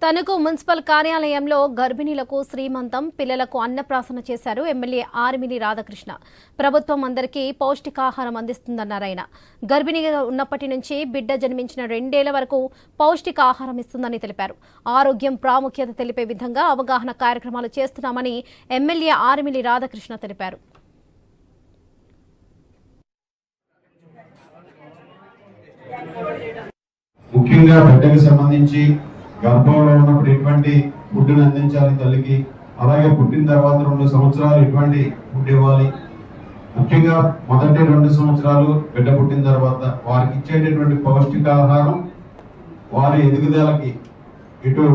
Tanuku municipal కార్యాలయంలో గర్భిణీలకు శ్రీమంతం, పిల్లలకు అన్నప్రాసన చేశారు ఎమ్మెల్యే ఆర్మిలి రాధాకృష్ణ. ప్రభుత్వం అందరికీ పౌష్టికాహారం అందిస్తుందన్నారు ఆయన. గర్భిణీగా ఉన్నప్పటి నుంచి బిడ్డ జన్మించిన 2 ఏళ్ల వరకు పౌష్టికాహారం ఇస్తుందని తెలిపారు. ఆరోగ్యం ప్రాముఖ్యత తెలిపే విధంగా అవగాహన కార్యక్రమాలు చేస్తున్నామని ఎమ్మెల్యే ఆర్మిలి రాధాకృష్ణ తెలిపారు. ముఖ్యంగా బిడ్డకు సంబంధించి గర్భంలో ఉన్నప్పుడు ఎటువంటి ఫుడ్ని అందించాలి తల్లికి, అలాగే పుట్టిన తర్వాత 2 సంవత్సరాలు ఎటువంటి ఫుడ్ ఇవ్వాలి, ముఖ్యంగా మొదటి 2 సంవత్సరాలు బిడ్డ పుట్టిన తర్వాత వారికి ఇచ్చేటటువంటి పౌష్టికాహారం వారి ఎదుగుదలకి ఇటు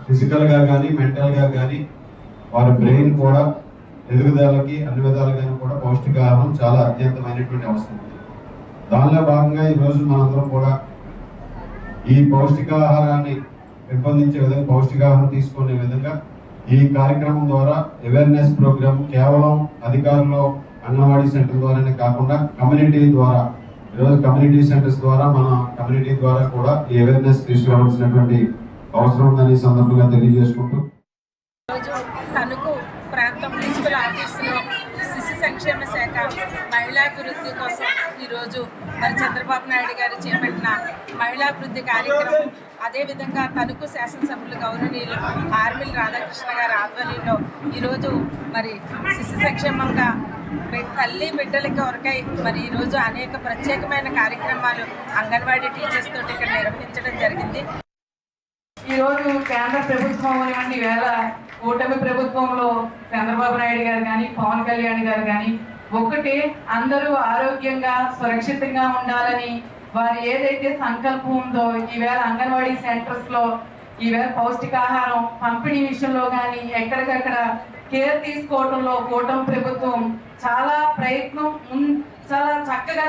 ఫిజికల్గా కానీ మెంటల్గా కానీ వారి బ్రెయిన్ కూడా ఎదుగుదలకి అన్ని విధాలుగాను కూడా పౌష్టికాహారం చాలా అత్యంతమైనటువంటి అవసరం. దానిలో భాగంగా ఈరోజు మనందరం కూడా ఈ పౌష్టికాహారాన్ని పెంపొందించే విధంగా, పౌష్టికాహారం తీసుకునే విధంగా ఈ కార్యక్రమం ద్వారా అవేర్నెస్ ప్రోగ్రామ్ కేవలం అధికారులు అంగన్వాడీ సెంటర్ ద్వారానే కాకుండా కమ్యూనిటీ ద్వారా, ఈరోజు కమ్యూనిటీ సెంటర్స్ ద్వారా మన కమ్యూనిటీ ద్వారా కూడా ఈ అవేర్నెస్ తీసుకురావాల్సినటువంటి అవసరం ఉందని సందర్భంగా తెలియజేసుకుంటూ తణుకు ప్రాంతం మున్సిపల్ ఆఫీసులో శిశు సంక్షేమ శాఖ మహిళాభివృద్ధి కోసం ఈరోజు మరి చంద్రబాబు నాయుడు గారు చేపట్టిన మహిళాభివృద్ధి కార్యక్రమం, అదేవిధంగా తణుకు శాసనసభ్యులు గౌరవనీయులు ఆర్మిలి రాధాకృష్ణ గారి ఆధ్వర్యంలో ఈరోజు మరి శిశు సంక్షేమంగా తల్లి బిడ్డల కొరకై మరి ఈరోజు అనేక ప్రత్యేకమైన కార్యక్రమాలు అంగన్వాడీ టీచర్స్ తోటి ఇక్కడ నిర్వహించడం జరిగింది. ఈరోజు కేంద్ర ప్రభుత్వం ఇవన్నీ వేళ కూటమి ప్రభుత్వంలో చంద్రబాబు నాయుడు గారు కానీ పవన్ కళ్యాణ్ గారు కానీ ఒకటి అందరూ ఆరోగ్యంగా సురక్షితంగా ఉండాలని వారు ఏదైతే సంకల్పం ఉందో ఈవేళ అంగన్వాడీ సెంటర్స్లో ఈవేళ పౌష్టికాహారం పంపిణీ విషయంలో కానీ ఎక్కడికక్కడ కేర్ తీసుకోవడంలో కూటమి ప్రభుత్వం చాలా ప్రయత్నం చాలా చక్కగా